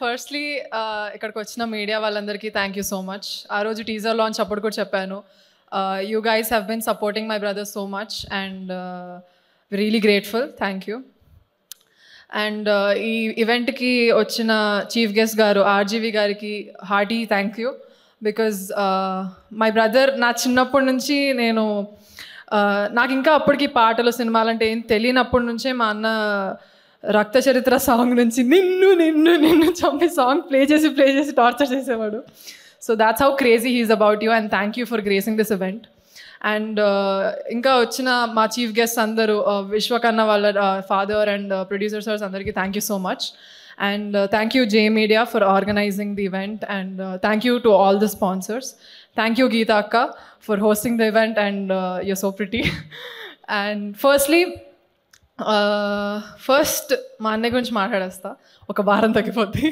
Firstly ఇక్కడికి వచ్చిన media వాళ్ళందరికీ థ్యాంక్ యూ సో మచ్. ఆ రోజు టీజర్ లాంచ్ అప్పుడు కూడా చెప్పాను, you guys have been supporting my brother so much and really grateful. Thank you. And ఈ ఈవెంట్కి వచ్చిన చీఫ్ గెస్ట్ గారు ఆర్జీవి గారికి hearty thank you. Because my brother నా చిన్నప్పటి నుంచి నాకు ఇంకా అప్పటికి పాటలు సినిమాలు అంటే ఏం తెలియనప్పటి నుంచే మా అన్న రక్త చరిత్ర సాంగ్ నుంచి నిన్ను నిన్ను నిన్ను చంపి సాంగ్ ప్లే చేసి టార్చర్ చేసేవాడు. So that's how crazy he's about you and thank you for gracing this event. And ఇంకా వచ్చిన మా చీఫ్ గెస్ట్ అందరూ విశ్వకన్న వాళ్ళ ఫాదర్ అండ్ ప్రొడ్యూసర్స్ అందరికీ thank you so much. And thank you J Media for organizing the event, and thank you to all the sponsors. Thank you Geeta Akka for hosting the event, and you're so pretty. And firstly, first మా అన్నయ్య గురించి మాట్లాడేస్తా, ఒక వారం తగ్గిపోద్ది.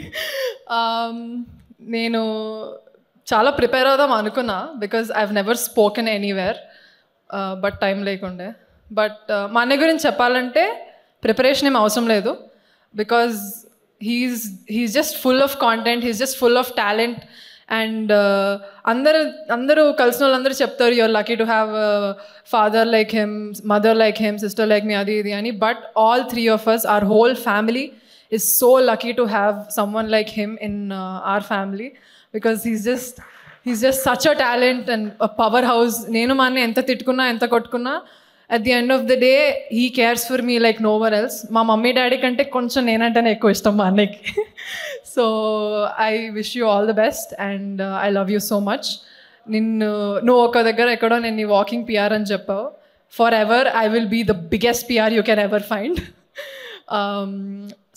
నేను చాలా prepare అవుదాం అనుకున్నా because I have never spoken anywhere, but time లేకుండే. బట్ మా అన్నయ్య గురించి చెప్పాలంటే ప్రిపరేషన్ ఏం అవసరం లేదు, because he's just full of content, he's just full of talent. And అందరూ కలిసిన వాళ్ళందరూ చెప్తారు you're lucky to have a father like him, mother like him, sister like me, అది ఇది అని. But all three of us, our whole family is so lucky to have someone like him in our family, because he's just such a talent and a powerhouse. నేను మా అన్న ఎంత తిట్టుకున్నా ఎంత కొట్టుకున్నా, at the end of the day he cares for me like no one else. మా mummy daddy కంటే కొంచెం నేనంటేనే ఎక్కువ ఇష్టం మా అన్నకి. So I wish you all the best and I love you so much. నువ్వు ఒక దగ్గర ఎక్కడో నేను నీ వాకింగ్ పిఆర్ అని చెప్పావు. Forever I will be the biggest PR you can ever find.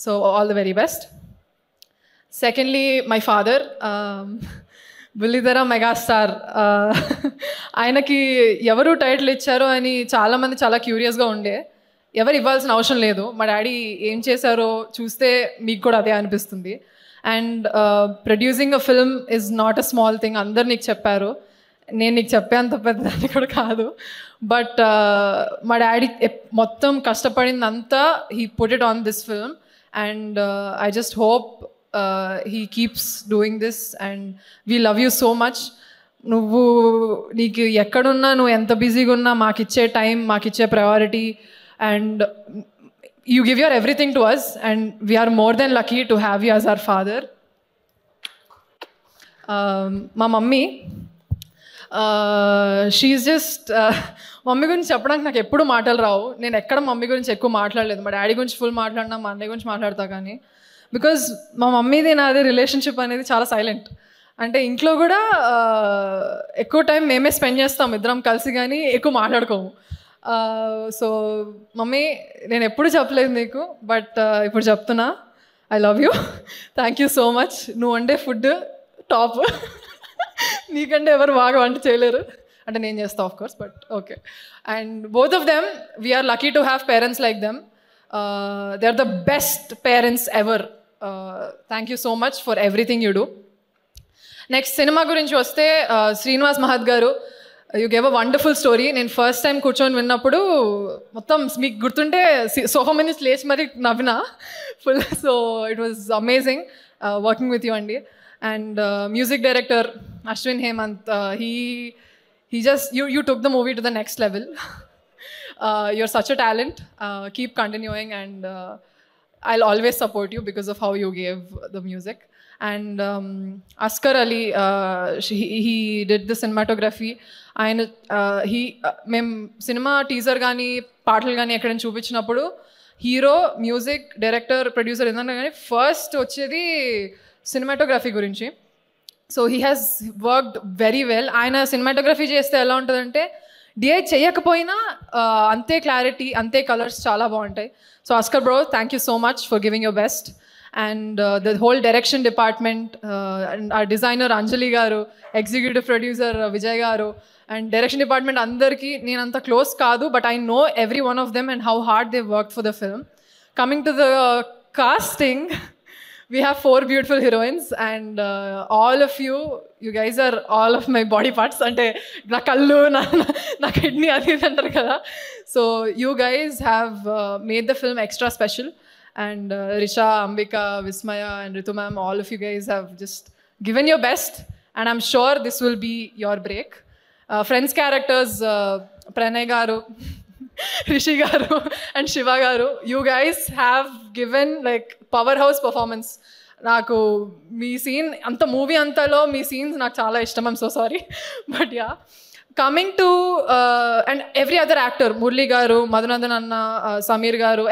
So all the very best. Secondly my father, బుల్లితెర megastar, ఆయనకి ఎవరు టైటిల్ ఇచ్చారో అని చాలామంది చాలా క్యూరియస్గా ఉండే. ఎవరు ఇవ్వాల్సిన అవసరం లేదు, మా డాడీ ఏం చేశారో చూస్తే మీకు కూడా అదే అనిపిస్తుంది. And producing a film is not a small thing. అందరు నీకు చెప్పారు, నేను నీకు చెప్పేంత పెద్దదాన్ని కూడా కాదు. బట్ మా డాడీ మొత్తం కష్టపడిందంతా he put it on this film, and I just hope he keeps doing this, and we love you so much. నీకు ఎక్కడున్నా, నువ్వు ఎంత బిజీగా ఉన్నా, మాకిచ్చే టైం, మాకిచ్చే priority, and you give your everything to us, and we are more than lucky to have you as our father. మా mummy, she is just, mummy గురించి చెప్పడానికి నాకు ఎప్పుడు మాటలు రావు. నేను ఎక్కడ మమ్మీ గురించి ఎక్కువ మాట్లాడలేదు. మా డాడీ గురించి ఫుల్ మాట్లాడినా, మా అన్నయ్య గురించి మాట్లాడతా, కానీ బికాజ్ మా మమ్మీది నాది రిలేషన్షిప్ అనేది చాలా సైలెంట్. అంటే ఇంట్లో కూడా ఎక్కువ టైం మేమే స్పెండ్ చేస్తాం ఇద్దరం కలిసి, కానీ ఎక్కువ మాట్లాడుకోము. సో మమ్మీ, నేను ఎప్పుడు చెప్పలేదు నీకు, బట్ ఇప్పుడు చెప్తున్నా, I love you. Thank you so much. నువ్వు వండే ఫుడ్ టాప్, నీకంటే ఎవరు బాగా వంట చేయలేరు. అంటే నేను చేస్తా of course, but okay. And both of them, we are lucky to have parents like them. They are the best parents ever. Thank you so much for everything you do. Next cinema గురించి వస్తే, Srinivas Mahat garu, you gave a wonderful story. నేను first time కూర్చొని విన్నప్పుడు మొత్తం మీకు గుర్తుంటే sofa మీద లేచి మరి నవ్వినా full. So it was amazing working with you అండి. And music director Ashwin Hemant, he just you took the movie to the next level. You're such a talent. Keep continuing, and I'll always support you because of how you gave the music. And Askar Ali, he did the cinematography. ఆయన మేము cinema teaser కానీ పాటలు కానీ ఎక్కడైనా చూపించినప్పుడు hero, music director, producer ఏదన్నా కానీ first వచ్చేది సినిమాటోగ్రఫీ గురించి. So he has worked very well. ఆయన సినిమాటోగ్రఫీ చేస్తే ఎలా ఉంటుందంటే, డిఐ చేయకపోయినా అంతే క్లారిటీ, అంతే కలర్స్ చాలా బాగుంటాయి. So Oscar bro, thank you so much for giving your best. And the whole direction department, and ఆ డిజైనర్ అంజలి గారు, ఎగ్జిక్యూటివ్ ప్రొడ్యూసర్ విజయ్ గారు, అండ్ డైరెక్షన్ డిపార్ట్మెంట్ అందరికీ నేను అంత క్లోజ్ కాదు, but I know every one of them and how hard they work for the film. Coming to the casting, we have 4 beautiful heroines, and all of you guys are all of my body parts. Ante na kallu na kidney adi antaru kada. So you guys have made the film extra special, And Risha, Ambika, Vismaya, and Ritu ma'am, all of you guys have just given your best, and I'm sure this will be your break. Friends characters, Pranay garu, Rishi garu, and Shiva garu, you guys have given like powerhouse performance. నాకు మీ scene అంత movie అంతలో మీ scenes నాకు చాలా ఇష్టం. I'm so sorry, but yeah, coming to and every other actor, Murali గారు, మధునందన్ అన్న, సమీర్ గారు,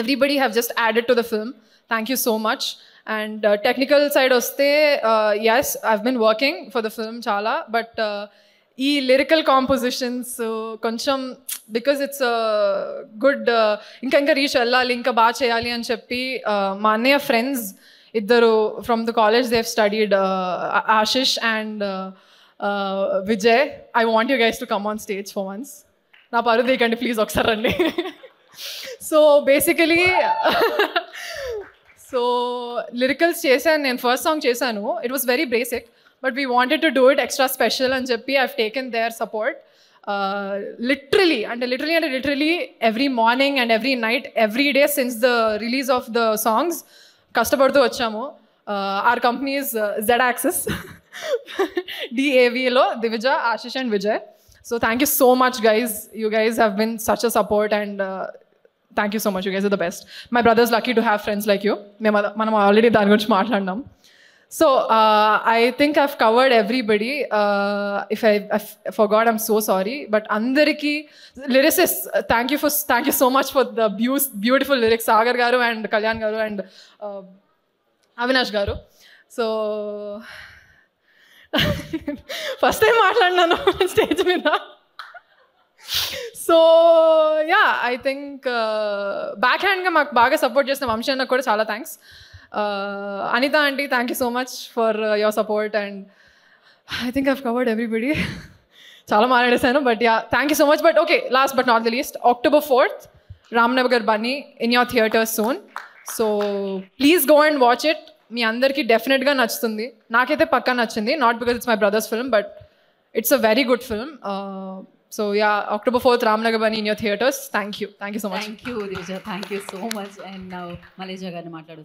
everybody have just added to the film. Thank you so much. And technical side oste, yes, I've been working for the film chala, but ee lyrical compositions koncham, because it's a good inka reach ellali, inka baa cheyali ani cheppi ma annaya friends iddaru from the college, they've studied, Ashish and Vijay. I want you guys to come on stage for once. Na paru dekandi please okkar randi. So basically so lyricals chesanu, నేను first song చేశాను. It was very basic, but we wanted to do it extra special అని చెప్పి I've taken their support. Literally every morning and every night, every day since the release of the songs కష్టపడుతూ వచ్చాము. Our company is Z-Axis DAV లో Divija, Ashish and Vijay. So thank you so much guys. You guys have been such a support, and thank you so much. You guys are the best. My brother's lucky to have friends like you. మనం already దాని గురించి మాట్లాడినాం. So I think I've covered everybody. If I forgot, I'm so sorry. But andariki lyricists, thank you so much for the beautiful lyrics, Sagar garu and Kalyan garu and Avinash garu. So first time మాట్లాడినాను stage మీద. So yeah, I think back హ్యాండ్గా మాకు బాగా support చేసిన వంశీ అన్నకు కూడా చాలా thanks. Anitha aunty, thank you so much for your support. And I think I've covered everybody. చాలా మాట్లాడేశాను, but yeah, thank you so much. But okay, last but not the least, October 4th, Ramnagar Bunny in your theatres soon. So please go and watch it. మీ అందరికీ డెఫినెట్గా నచ్చుతుంది. నాకైతే పక్కా నచ్చింది, not because it's my brothers film, but it's a very good film. So yeah, October 4th, Ramnagar Bunny in your theaters. Thank you so much. Thank you Divija, thank you so much. And now Maleja garu matladu.